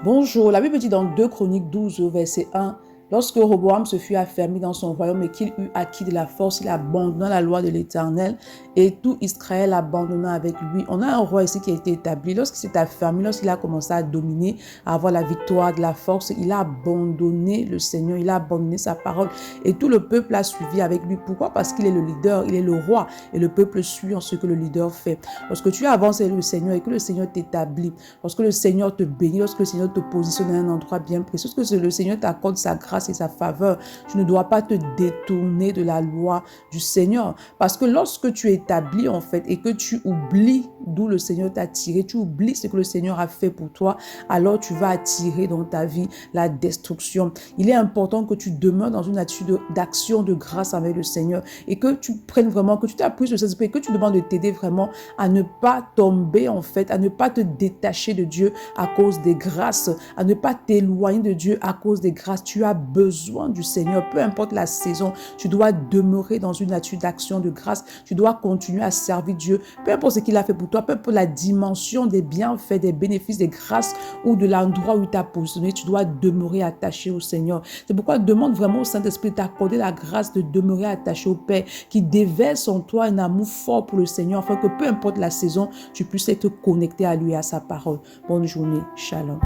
Bonjour, la Bible dit dans 2 Chroniques 12 au verset 1, lorsque Roboam se fut affermi dans son royaume et qu'il eut acquis de la force, il abandonna la loi de l'Éternel et tout Israël abandonna avec lui. On a un roi ici qui a été établi. Lorsqu'il s'est affermi, lorsqu'il a commencé à dominer, à avoir la victoire, de la force, il a abandonné le Seigneur, il a abandonné sa parole et tout le peuple a suivi avec lui. Pourquoi? Parce qu'il est le leader, il est le roi et le peuple suit en ce que le leader fait. Lorsque tu avances avec le Seigneur et que le Seigneur t'établit, lorsque le Seigneur te bénit, lorsque le Seigneur te positionne à un endroit bien précis, lorsque le Seigneur t'accorde sa grâce et sa faveur, tu ne dois pas te détourner de la loi du Seigneur. Parce que lorsque tu établis en fait et que tu oublies d'où le Seigneur t'a tiré, tu oublies ce que le Seigneur a fait pour toi, alors tu vas attirer dans ta vie la destruction. Il est important que tu demeures dans une attitude d'action de grâce avec le Seigneur et que tu prennes vraiment, que tu t'appuies sur cet esprit et que tu demandes de t'aider vraiment à ne pas tomber en fait, à ne pas te détacher de Dieu à cause des grâces, à ne pas t'éloigner de Dieu à cause des grâces. Tu as besoin du Seigneur, peu importe la saison, tu dois demeurer dans une attitude d'action de grâce, tu dois continuer à servir Dieu, peu importe ce qu'il a fait pour toi, peu importe la dimension des bienfaits, des bénéfices, des grâces ou de l'endroit où il t'a positionné, tu dois demeurer attaché au Seigneur. C'est pourquoi demande vraiment au Saint-Esprit d'accorder la grâce de demeurer attaché au Père, qui déverse en toi un amour fort pour le Seigneur, afin que peu importe la saison, tu puisses être connecté à lui et à sa parole. Bonne journée, shalom.